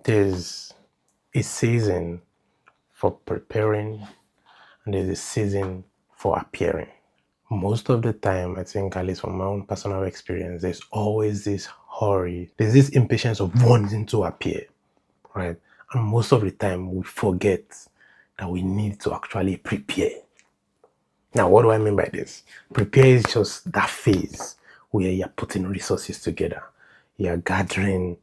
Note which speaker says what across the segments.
Speaker 1: there's a season for preparing and there's a season for appearing. Most of the time, I think, at least from my own personal experience, there's always this hurry, there's this impatience of wanting to appear, right? And most of the time, we forget that we need to actually prepare. Now, what do I mean by this? Prepare is just that phase where you're putting resources together, you're gathering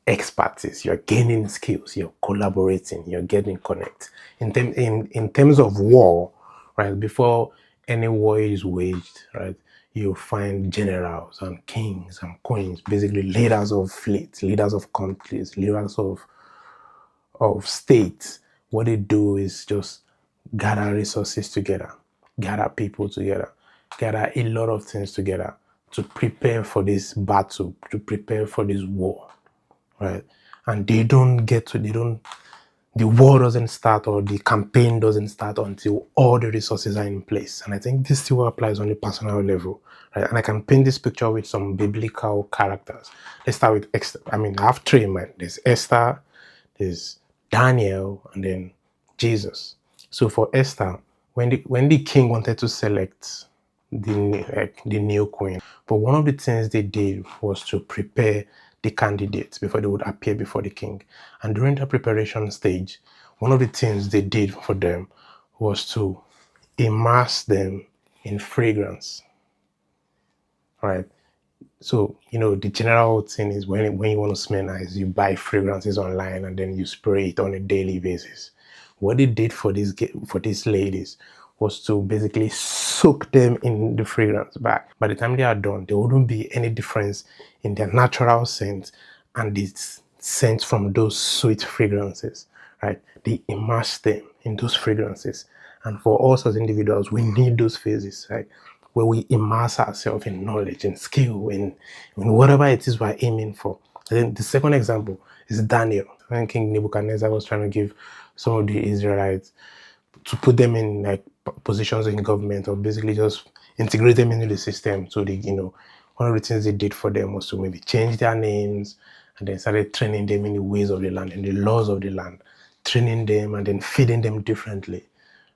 Speaker 1: expertise, you're gaining skills, you're collaborating, you're getting connect. In terms of war, right, before any war is waged, right, you find generals and kings and queens, basically leaders of fleets, leaders of countries, leaders of states. What they do is just gather resources together, gather people together, gather a lot of things together to prepare for this battle, to prepare for this war, right? And the war doesn't start or the campaign doesn't start until all the resources are in place. And I think this still applies on a personal level, right? And I can paint this picture with some biblical characters. Let's start with Esther. I have three in mind. There's Esther, there's Daniel, and then Jesus. So for Esther, when the king wanted to select the new queen, but one of the things they did was to prepare the candidates before they would appear before the king. And during the preparation stage, one of the things they did for them was to immerse them in fragrance, right? So, the general thing is when you want to smell nice, you buy fragrances online and then you spray it on a daily basis. What they did for these ladies was to basically soak them in the fragrance bag. By the time they are done, there wouldn't be any difference in their natural scent and the scent from those sweet fragrances, right? They immerse them in those fragrances. And for us as individuals, we need those phases, right? Where we immerse ourselves in knowledge and skill in whatever it is we're aiming for. And then the second example is Daniel. When King Nebuchadnezzar was trying to give some of the Israelites to put them in positions in government or basically just integrate them into the system. So one of the things they did for them was to maybe change their names and then started training them in the ways of the land and the laws of the land, training them and then feeding them differently,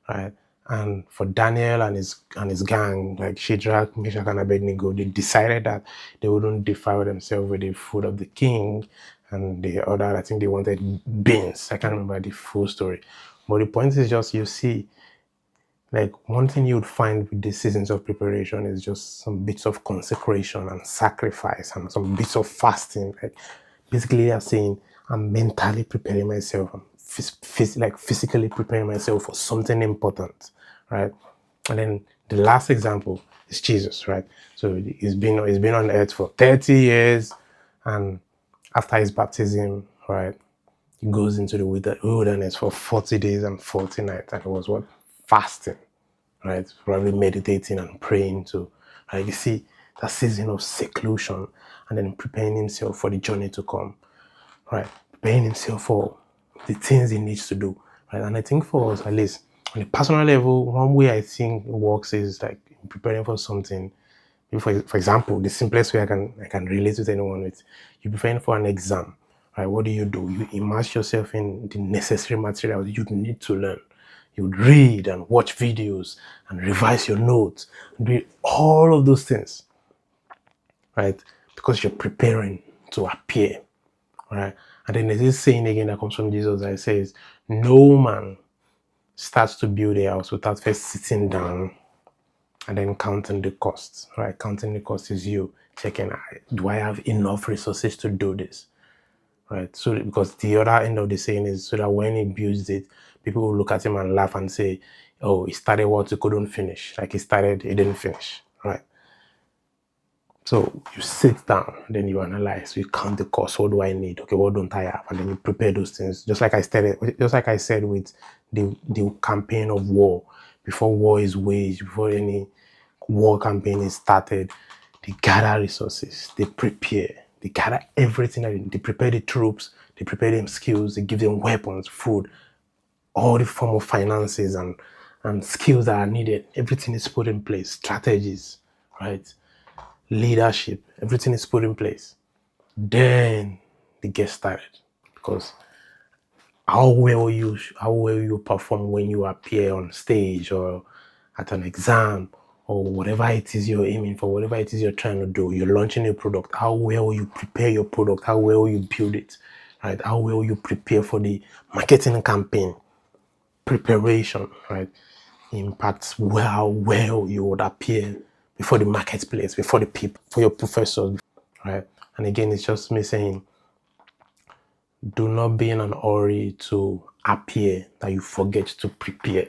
Speaker 1: right? And for Daniel and his gang, like Shadrach, Meshach, and Abednego, they decided that they wouldn't defile themselves with the food of the king. And the other, I think they wanted beans. I can't remember the full story. But the point is just, you see, like one thing you would find with the seasons of preparation is just some bits of consecration and sacrifice and some bits of fasting. Like basically you're saying, I'm mentally preparing myself. I'm physically preparing myself for something important, right? And then the last example is Jesus, right? So he's been on earth for 30 years, and after his baptism, right, he goes into the wilderness for 40 days and 40 nights, and it was what? Fasting, right? Probably meditating and praying too. Right? You see that season of seclusion and then preparing himself for the journey to come, right? Preparing himself for the things he needs to do, right? And I think for us, at least on a personal level, one way I think it works is like preparing for something. For example, the simplest way I can relate with anyone with, you're preparing for an exam, right? What do? You immerse yourself in the necessary material you need to learn. You would read and watch videos and revise your notes, do all of those things, right? Because you're preparing to appear, right? And then there's this saying again that comes from Jesus that says, no man starts to build a house without first sitting down and then counting the costs, right? Counting the cost is you checking, do I have enough resources to do this, right? So because the other end of the saying is so that when he builds it, people will look at him and laugh and say, oh, he started what he couldn't finish. Like he started, he didn't finish, right? So you sit down, then you analyze, you count the cost. What do I need? Okay, what don't I have? And then you prepare those things. Just like I said with the campaign of war, before war is waged, before any war campaign is started, they gather resources, they prepare, they gather everything, they prepare the troops, they prepare them skills, they give them weapons, food, all the form of finances and skills that are needed. Everything is put in place, strategies, right? Leadership, everything is put in place. Then they get started because how well you perform when you appear on stage or at an exam or whatever it is you're aiming for, whatever it is you're trying to do. You're launching a product. How well you prepare your product, how well you build it, right? How well you prepare for the marketing campaign. Preparation, right, impacts how well you would appear before the marketplace, before the people, for your professors, right? And again, it's just me saying, do not be in an hurry to appear that you forget to prepare.